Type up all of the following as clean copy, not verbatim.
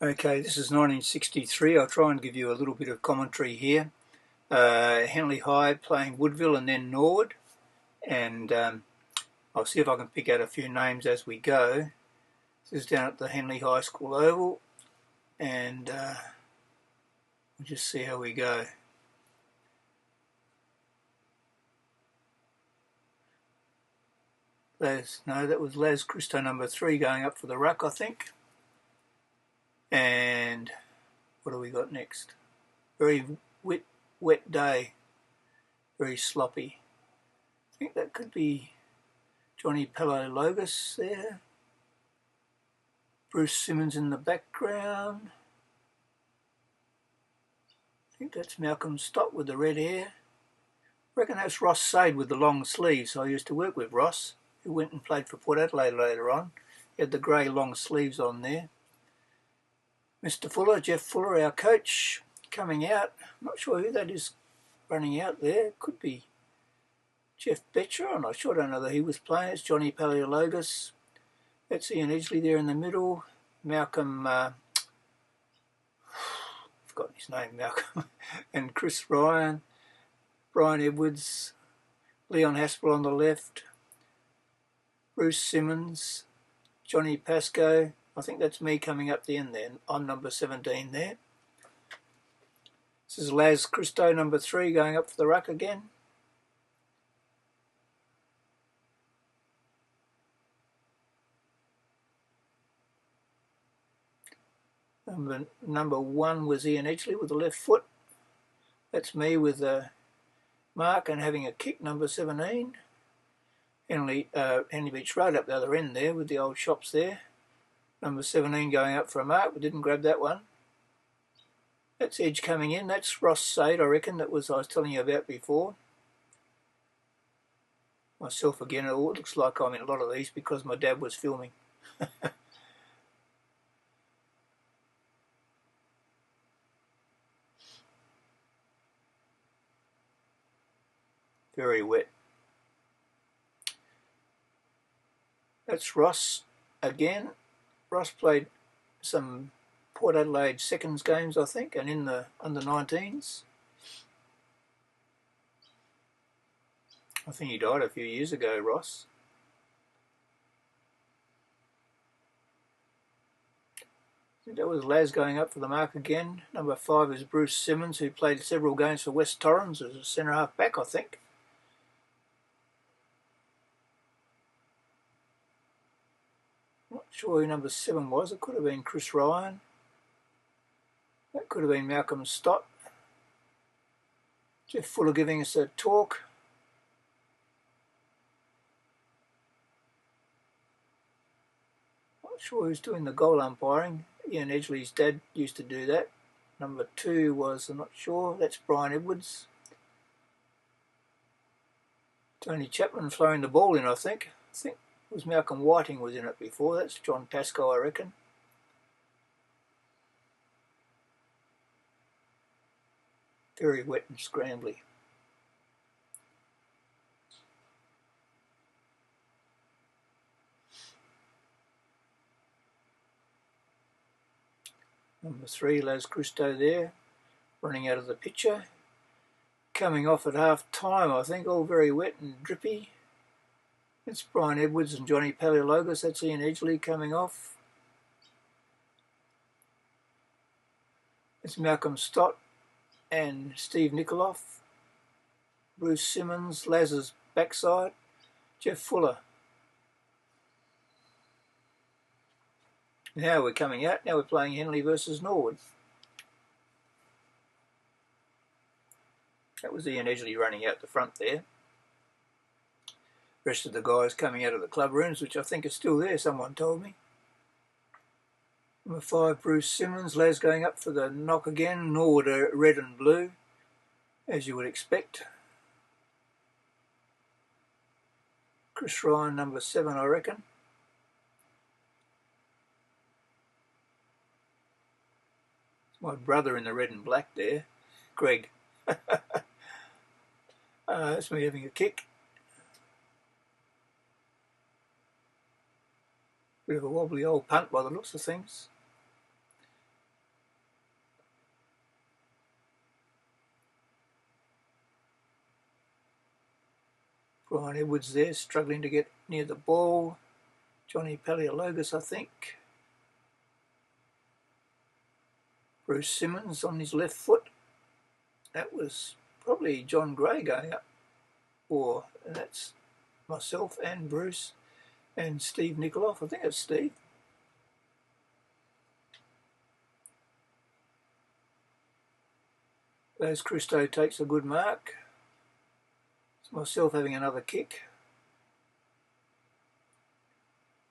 Okay, this is 1963. I'll try and give you a little bit of commentary here. Henley High playing Woodville and then Norwood, and I'll see if I can pick out a few names as we go. This is down at the Henley High School Oval, and we'll just see how we go. That was Les Christo number 3 going up for the ruck, I think. And what do we got next? Very wet day, very sloppy. I think that could be Johnny Palaiologos there. Bruce Simmons in the background. I think that's Malcolm Stott with the red hair. I reckon that's Ross Sade with the long sleeves. I used to work with Ross, who went and played for Port Adelaide later on. He had the grey long sleeves on there. Mr. Fuller, Geoff Fuller, our coach, coming out. I'm not sure who that is running out there. Could be Jeff Betcher. I'm not sure. I don't know that he was playing. It's Johnny Palaiologos. That's Ian Edgley there in the middle. Malcolm, I've forgotten his name, Malcolm, and Chris Ryan, Brian Edwards, Leon Haspel on the left, Bruce Simmons, Johnny Pascoe. I think that's me coming up the end there. I'm number 17 there. This is Les Christo, number 3, going up for the ruck again. Number 1 was Ian Edgley with the left foot. That's me with a mark and having a kick, number 17. Henley Beach Road up the other end there with the old shops there. Number 17 going up for a mark. We didn't grab that one. That's Edge coming in. That's Ross Sade, I reckon, I was telling you about before. Myself again. It looks like I'm in a lot of these because my dad was filming. Very wet. That's Ross again. Ross played some Port Adelaide seconds games, I think, and in the under-19s. I think he died a few years ago, Ross. I think that was Laz going up for the mark again. Number 5 is Bruce Simmons, who played several games for West Torrens as a centre-half back, I think. Not sure who number 7 was. It could have been Chris Ryan. That could have been Malcolm Stott. Geoff Fuller giving us a talk. Not sure who's doing the goal umpiring. Ian Edgley's dad used to do that. Number 2 was, I'm not sure, that's Brian Edwards. Tony Chapman throwing the ball in, I think. I think it was Malcolm Whiting was in it before. That's John Pascoe, I reckon. Very wet and scrambly. Number 3, Les Christo there, running out of the picture. Coming off at half time, I think, all very wet and drippy. It's Brian Edwards and Johnny Palaiologos. That's Ian Edgley coming off. It's Malcolm Stott and Steve Nikoloff. Bruce Simmons, Laz's backside. Geoff Fuller. Now we're coming out. Now we're playing Henley versus Norwood. That was Ian Edgley running out the front there. The rest of the guys coming out of the club rooms, which I think are still there, someone told me. Number 5, Bruce Simmons. Les going up for the knock again. Norwood are red and blue, as you would expect. Chris Ryan, number 7, I reckon. It's my brother in the red and black there, Greg. That's me having a kick. Bit of a wobbly old punt by the looks of things. Brian Edwards there, struggling to get near the ball. Johnny Paleologus, I think. Bruce Simmons on his left foot. That was probably John Gray going up. Or that's myself and Bruce and Steve Nikoloff. I think it's Steve. As Christo takes a good mark. It's myself having another kick.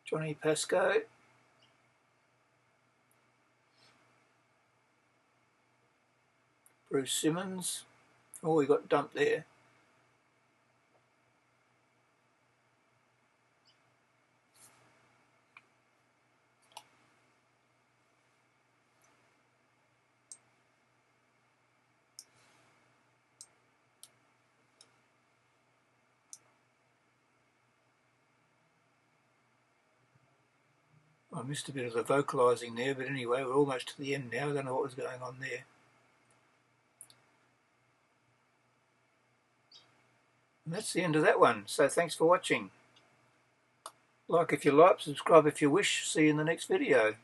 Johnny Pascoe. Bruce Simmons. Oh, he got dumped there. I missed a bit of the vocalising there, but anyway, we're almost to the end now. I don't know what was going on there. And that's the end of that one. So thanks for watching. Like if you like, subscribe if you wish. See you in the next video.